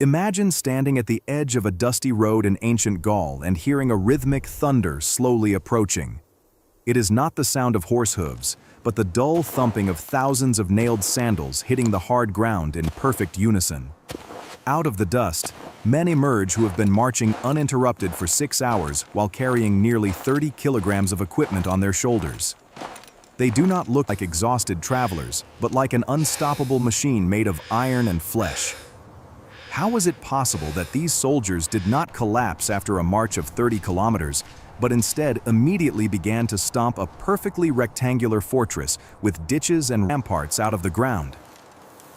Imagine standing at the edge of a dusty road in ancient Gaul and hearing a rhythmic thunder slowly approaching. It is not the sound of horse hooves, but the dull thumping of thousands of nailed sandals hitting the hard ground in perfect unison. Out of the dust, men emerge who have been marching uninterrupted for 6 hours while carrying nearly 30 kilograms of equipment on their shoulders. They do not look like exhausted travelers, but like an unstoppable machine made of iron and flesh. How was it possible that these soldiers did not collapse after a march of 30 kilometers, but instead immediately began to stomp a perfectly rectangular fortress with ditches and ramparts out of the ground?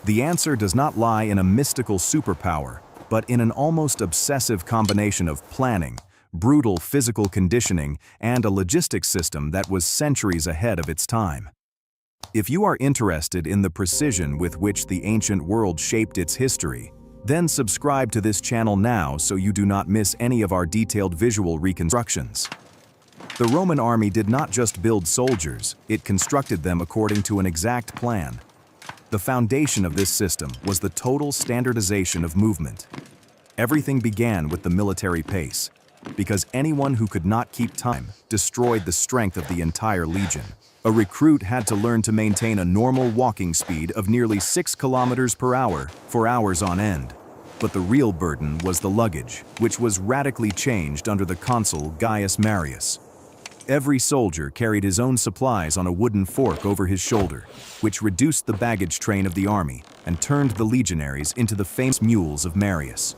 The answer does not lie in a mystical superpower, but in an almost obsessive combination of planning, brutal physical conditioning, and a logistics system that was centuries ahead of its time. If you are interested in the precision with which the ancient world shaped its history, then subscribe to this channel now so you do not miss any of our detailed visual reconstructions. The Roman army did not just build soldiers, it constructed them according to an exact plan. The foundation of this system was the total standardization of movement. Everything began with the military pace, because anyone who could not keep time destroyed the strength of the entire legion. A recruit had to learn to maintain a normal walking speed of nearly 6 kilometers per hour for hours on end. But the real burden was the luggage, which was radically changed under the consul Gaius Marius. Every soldier carried his own supplies on a wooden fork over his shoulder, which reduced the baggage train of the army and turned the legionaries into the famous mules of Marius.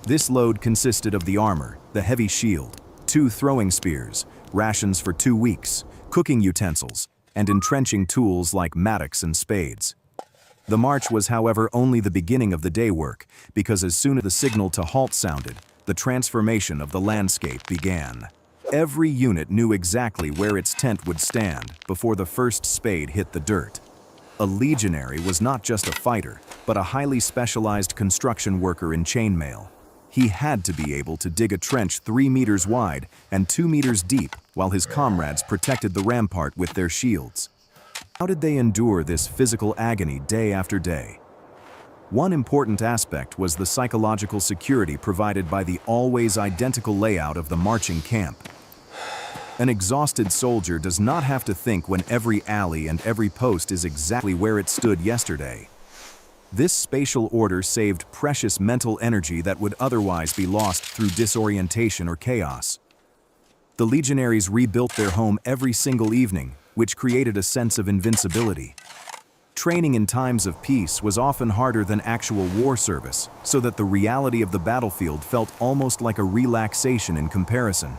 This load consisted of the armor, the heavy shield, 2 throwing spears, rations for 2 weeks, cooking utensils, and entrenching tools like mattocks and spades. The march was, however, only the beginning of the day work, because as soon as the signal to halt sounded, the transformation of the landscape began. Every unit knew exactly where its tent would stand before the first spade hit the dirt. A legionary was not just a fighter, but a highly specialized construction worker in chainmail. He had to be able to dig a trench 3 meters wide and 2 meters deep while his comrades protected the rampart with their shields. How did they endure this physical agony day after day? One important aspect was the psychological security provided by the always identical layout of the marching camp. An exhausted soldier does not have to think when every alley and every post is exactly where it stood yesterday. This spatial order saved precious mental energy that would otherwise be lost through disorientation or chaos. The legionaries rebuilt their home every single evening, which created a sense of invincibility. Training in times of peace was often harder than actual war service, so that the reality of the battlefield felt almost like a relaxation in comparison.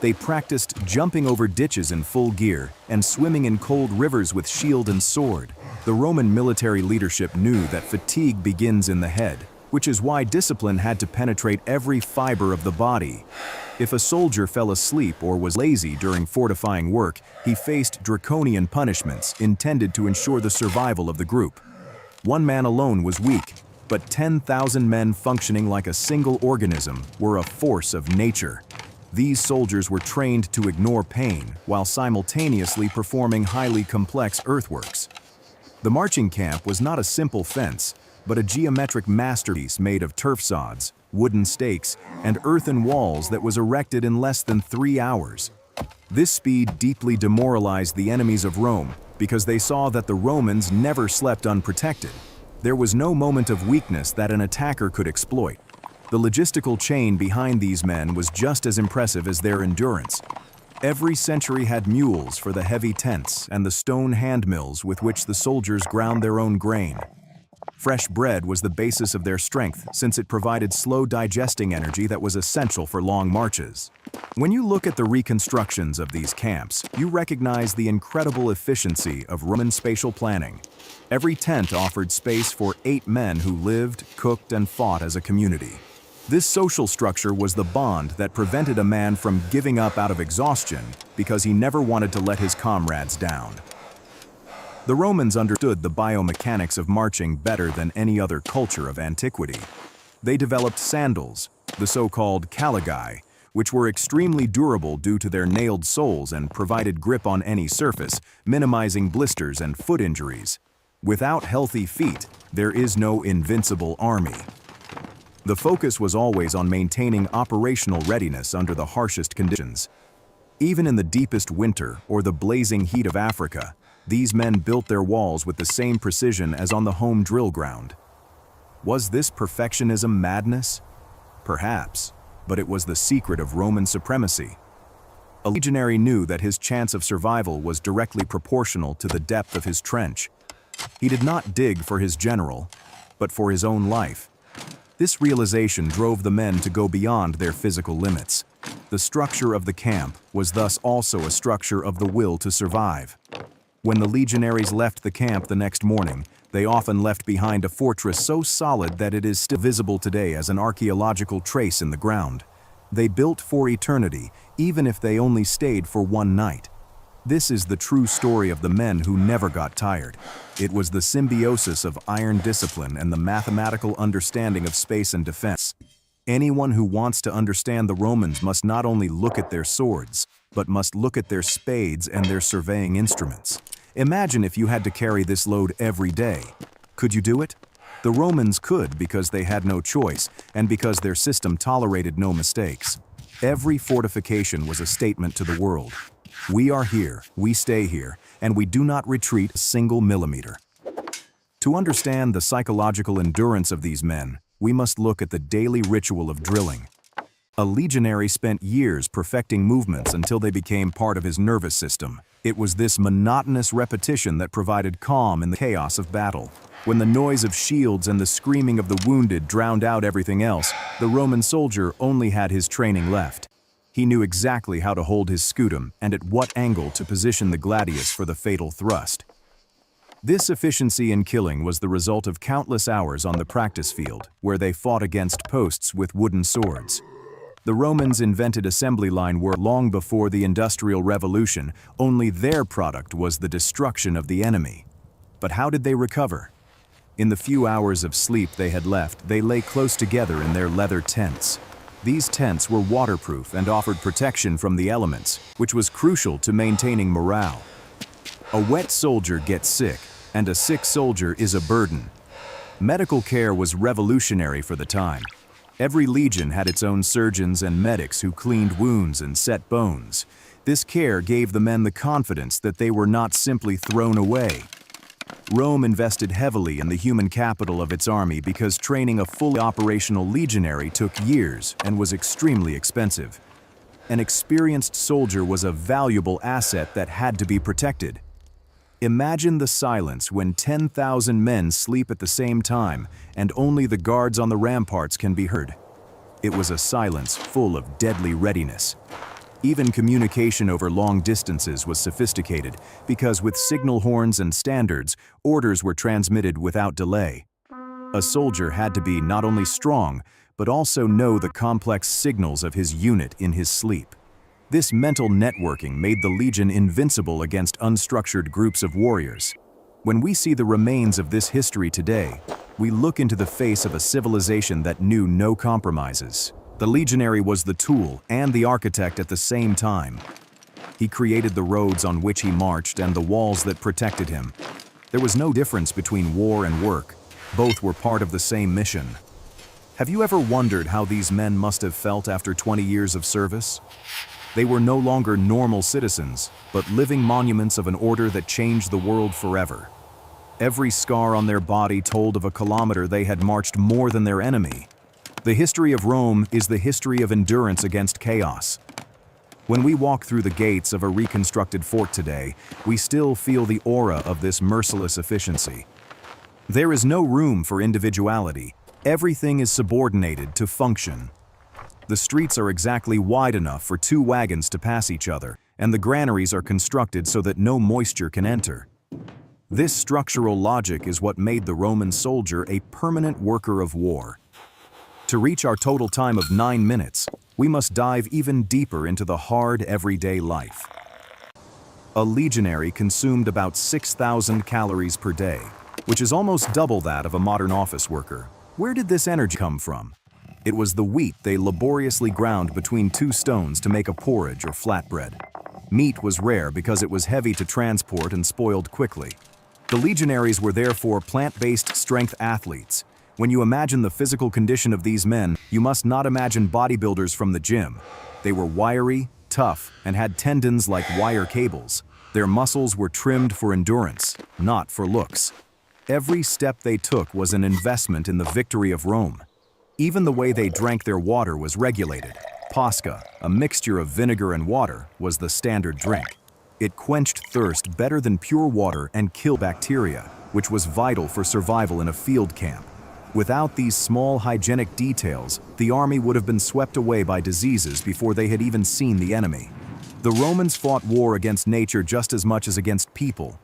They practiced jumping over ditches in full gear and swimming in cold rivers with shield and sword. The Roman military leadership knew that fatigue begins in the head, which is why discipline had to penetrate every fiber of the body. If a soldier fell asleep or was lazy during fortifying work, he faced draconian punishments intended to ensure the survival of the group. One man alone was weak, but 10,000 men functioning like a single organism were a force of nature. These soldiers were trained to ignore pain while simultaneously performing highly complex earthworks. The marching camp was not a simple fence, but a geometric masterpiece made of turf sods, wooden stakes, and earthen walls that was erected in less than 3 hours. This speed deeply demoralized the enemies of Rome because they saw that the Romans never slept unprotected. There was no moment of weakness that an attacker could exploit. The logistical chain behind these men was just as impressive as their endurance. Every century had mules for the heavy tents and the stone hand mills with which the soldiers ground their own grain. Fresh bread was the basis of their strength since it provided slow digesting energy that was essential for long marches. When you look at the reconstructions of these camps, you recognize the incredible efficiency of Roman spatial planning. Every tent offered space for 8 men who lived, cooked, and fought as a community. This social structure was the bond that prevented a man from giving up out of exhaustion because he never wanted to let his comrades down. The Romans understood the biomechanics of marching better than any other culture of antiquity. They developed sandals, the so-called caligae, which were extremely durable due to their nailed soles and provided grip on any surface, minimizing blisters and foot injuries. Without healthy feet, there is no invincible army. The focus was always on maintaining operational readiness under the harshest conditions. Even in the deepest winter or the blazing heat of Africa, these men built their walls with the same precision as on the home drill ground. Was this perfectionism madness? Perhaps, but it was the secret of Roman supremacy. A legionary knew that his chance of survival was directly proportional to the depth of his trench. He did not dig for his general, but for his own life. This realization drove the men to go beyond their physical limits. The structure of the camp was thus also a structure of the will to survive. When the legionaries left the camp the next morning, they often left behind a fortress so solid that it is still visible today as an archaeological trace in the ground. They built for eternity, even if they only stayed for one night. This is the true story of the men who never got tired. It was the symbiosis of iron discipline and the mathematical understanding of space and defense. Anyone who wants to understand the Romans must not only look at their swords, but must look at their spades and their surveying instruments. Imagine if you had to carry this load every day. Could you do it? The Romans could because they had no choice and because their system tolerated no mistakes. Every fortification was a statement to the world. We are here, we stay here, and we do not retreat a single millimeter. To understand the psychological endurance of these men, we must look at the daily ritual of drilling. A legionary spent years perfecting movements until they became part of his nervous system. It was this monotonous repetition that provided calm in the chaos of battle. When the noise of shields and the screaming of the wounded drowned out everything else, the Roman soldier only had his training left. He knew exactly how to hold his scutum and at what angle to position the gladius for the fatal thrust. This efficiency in killing was the result of countless hours on the practice field, where they fought against posts with wooden swords. The Romans invented assembly line work long before the Industrial Revolution. Only their product was the destruction of the enemy. But how did they recover? In the few hours of sleep they had left, they lay close together in their leather tents. These tents were waterproof and offered protection from the elements, which was crucial to maintaining morale. A wet soldier gets sick, and a sick soldier is a burden. Medical care was revolutionary for the time. Every legion had its own surgeons and medics who cleaned wounds and set bones. This care gave the men the confidence that they were not simply thrown away. Rome invested heavily in the human capital of its army because training a fully operational legionary took years and was extremely expensive. An experienced soldier was a valuable asset that had to be protected. Imagine the silence when 10,000 men sleep at the same time and only the guards on the ramparts can be heard. It was a silence full of deadly readiness. Even communication over long distances was sophisticated because with signal horns and standards, orders were transmitted without delay. A soldier had to be not only strong, but also know the complex signals of his unit in his sleep. This mental networking made the legion invincible against unstructured groups of warriors. When we see the remains of this history today, we look into the face of a civilization that knew no compromises. The legionary was the tool and the architect at the same time. He created the roads on which he marched and the walls that protected him. There was no difference between war and work. Both were part of the same mission. Have you ever wondered how these men must have felt after 20 years of service? They were no longer normal citizens, but living monuments of an order that changed the world forever. Every scar on their body told of a kilometer they had marched more than their enemy. The history of Rome is the history of endurance against chaos. When we walk through the gates of a reconstructed fort today, we still feel the aura of this merciless efficiency. There is no room for individuality. Everything is subordinated to function. The streets are exactly wide enough for 2 wagons to pass each other, and the granaries are constructed so that no moisture can enter. This structural logic is what made the Roman soldier a permanent worker of war. To reach our total time of 9 minutes, we must dive even deeper into the hard everyday life. A legionary consumed about 6,000 calories per day, which is almost double that of a modern office worker. Where did this energy come from? It was the wheat they laboriously ground between 2 stones to make a porridge or flatbread. Meat was rare because it was heavy to transport and spoiled quickly. The legionaries were therefore plant-based strength athletes. When you imagine the physical condition of these men, you must not imagine bodybuilders from the gym. They were wiry, tough, and had tendons like wire cables. Their muscles were trimmed for endurance, not for looks. Every step they took was an investment in the victory of Rome. Even the way they drank their water was regulated. Posca, a mixture of vinegar and water, was the standard drink. It quenched thirst better than pure water and killed bacteria, which was vital for survival in a field camp. Without these small hygienic details, the army would have been swept away by diseases before they had even seen the enemy. The Romans fought war against nature just as much as against people.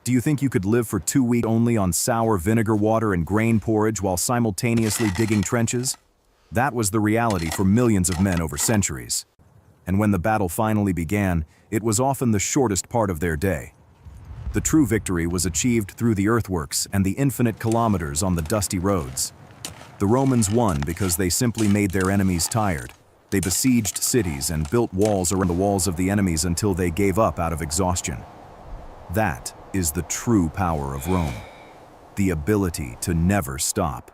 Do you think you could live for 2 weeks only on sour vinegar water and grain porridge while simultaneously digging trenches? That was the reality for millions of men over centuries. And when the battle finally began, it was often the shortest part of their day. The true victory was achieved through the earthworks and the infinite kilometers on the dusty roads. The Romans won because they simply made their enemies tired. They besieged cities and built walls around the walls of the enemies until they gave up out of exhaustion. That is the true power of Rome. The ability to never stop.